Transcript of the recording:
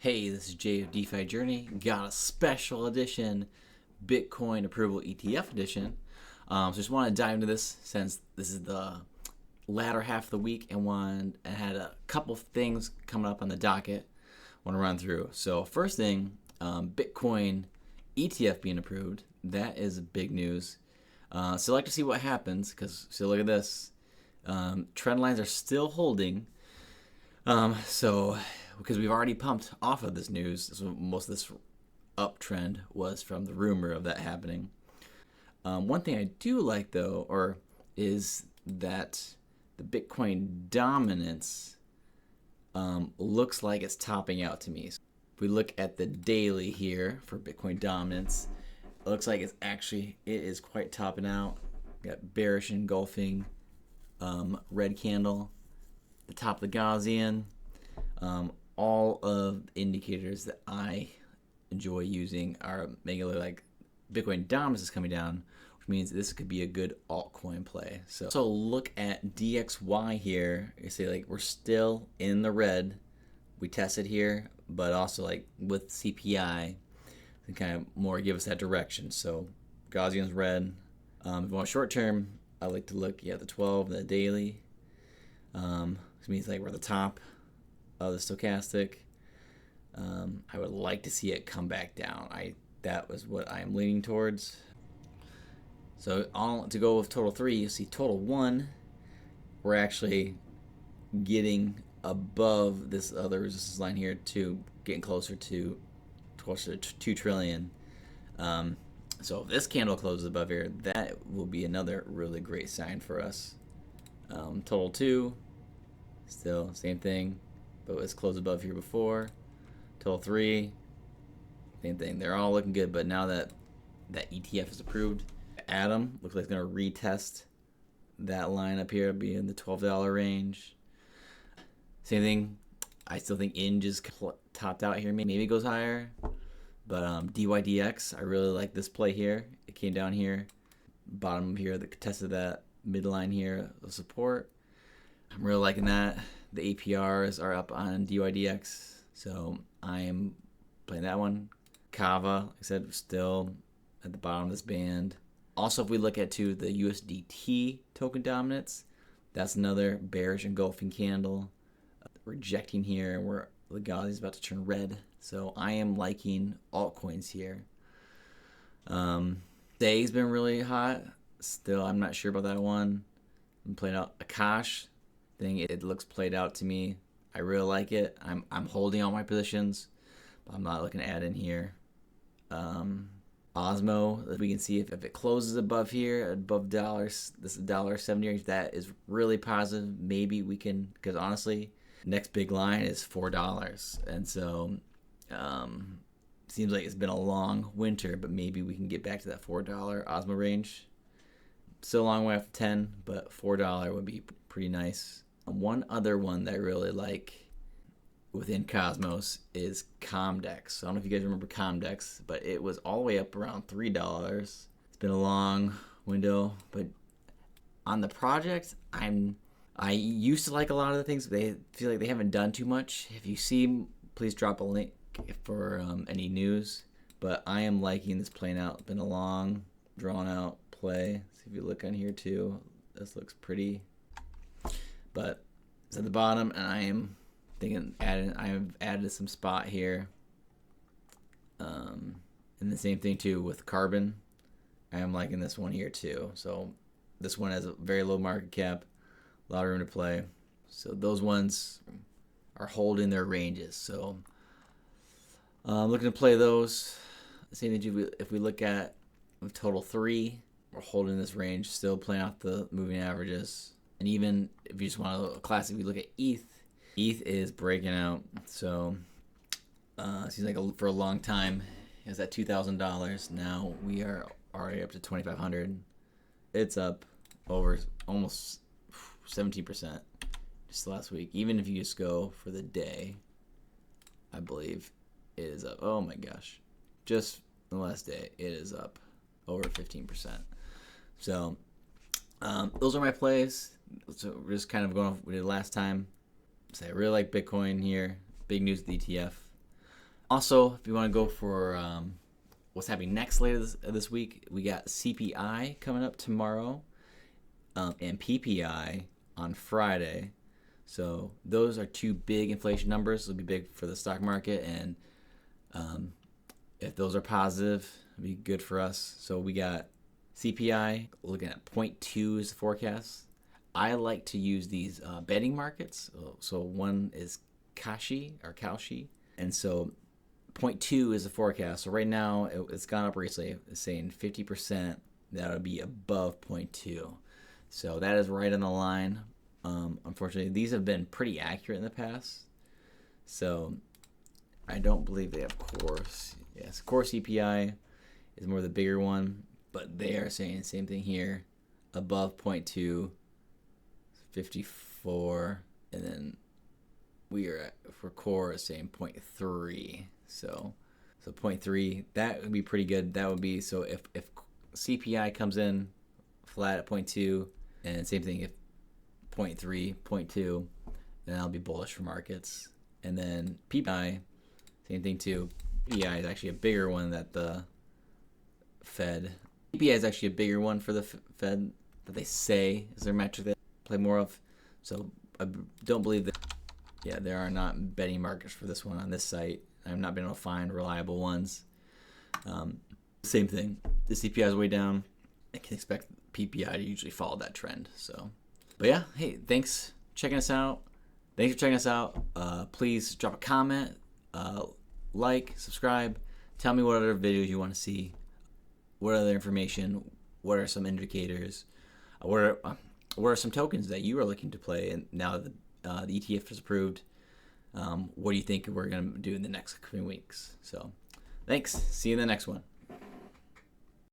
Hey, this is Jay of DeFi Journey. Got a special edition Bitcoin Approval ETF edition. So just want to dive into this since this is the latter half of the week and had a couple things coming up on the docket I want to run through. So first thing, Bitcoin ETF being approved. That is big news. So I'd like to see what happens because look at this. Trend lines are still holding. Because we've already pumped off of this news, so most of this uptrend was from the rumor of that happening. One thing I do like though, is that the Bitcoin dominance looks like it's topping out to me. So if we look at the daily here for Bitcoin dominance, it looks like it is quite topping out. We got bearish engulfing red candle, the top of the Gaussian. All of the indicators that I enjoy using are making it look like Bitcoin dominance is coming down, which means this could be a good altcoin play. So look at DXY here. You see, like, we're still in the red. We tested here, but also like with CPI, to kind of more give us that direction. So Gaussian's red. If you want short term, I like to look at the 12, the daily. Which means like we're at the top of the stochastic. I would like to see it come back down. That was what I'm leaning towards. So to go with total 3, you see total 1, we're actually getting above this other resistance line here to getting closer to 2 trillion. So if this candle closes above here, that will be another really great sign for us. Total 2, still same thing, but it was closed above here before. Total 3, same thing. They're all looking good, but now that ETF is approved, Atom looks like it's going to retest that line up here, be in the $12 range. Same thing. I still think INJ is topped out here. Maybe it goes higher, but DYDX, I really like this play here. It came down here, bottom here, that tested that midline here of support. I'm really liking that. The APRs are up on DYDX, so I am playing that one. Kava, like I said, still at the bottom of this band. Also, if we look at the USDT token dominance, that's another bearish engulfing candle. Rejecting here, where the Gaussian is about to turn red. So I am liking altcoins here. Day's been really hot. Still, I'm not sure about that one. I'm playing out Akash thing. It looks played out to me. I really like it. I'm holding all my positions, but I'm not looking to add in here. Osmo, as we can see, if it closes above here, above dollars, this is $1.70 range, that is really positive. Maybe we can, because honestly, next big line is $4, and so seems like it's been a long winter, but maybe we can get back to that $4 Osmo range. Still a long way off 10, but $4 would be pretty nice. One other one that I really like within Cosmos is Comdex. I don't know if you guys remember Comdex, but it was all the way up around $3. It's been a long window, but on the project, I used to like a lot of the things, but they feel like they haven't done too much. If you see, please drop a link for any news. But I am liking this playing out. It's been a long, drawn out play. See if you look on here too. This looks pretty. But it's at the bottom, and I am thinking I have added some spot here. And the same thing too with Carbon. I am liking this one here too. So this one has a very low market cap, a lot of room to play. So those ones are holding their ranges. So looking to play those. Same thing if we look at total 3, we're holding this range, still playing out the moving averages. And even if you just want a classic, if you look at ETH is breaking out. So it seems like for a long time it was at $2,000. Now we are already up to $2,500. It's up over almost 17% just last week. Even if you just go for the day, I believe it is up. Oh my gosh. Just the last day, it is up over 15%. So those are my plays. So we're just kind of going off what we did last time. So I really like Bitcoin here. Big news with the ETF. Also, if you want to go for what's happening next later this week, we got CPI coming up tomorrow and PPI on Friday. So those are two big inflation numbers. It'll be big for the stock market, and if those are positive, it'll be good for us. So we got CPI looking at 0.2 is the forecast. I like to use these betting markets. So one is Kashi, and so 0.2 is the forecast. So right now it's gone up recently. It's saying 50% that would be above 0.2. So that is right on the line. Unfortunately, these have been pretty accurate in the past. So I don't believe they have core. Yes, core CPI is more the bigger one, but they are saying the same thing here, above 0.2, 54, and then we are for core saying 0.3. So 0.3, that would be pretty good. That would be, so if CPI comes in flat at 0.2, and same thing if 0.3, 0.2, then that'll be bullish for markets. And then PPI, same thing too. PPI is actually a bigger one that the Fed. PPI is actually a bigger one for the Fed that they say is their metric they play more of. So I don't believe that. Yeah, there are not betting markets for this one on this site. I've not been able to find reliable ones. Same thing. The CPI is way down. I can expect PPI to usually follow that trend. So, but yeah, hey, thanks for checking us out. Please drop a comment, like, subscribe. Tell me what other videos you want to see. What other information? What are some indicators? What are some tokens that you are looking to play? And now that the ETF is approved, what do you think we're going to do in the next coming weeks? So, thanks. See you in the next one.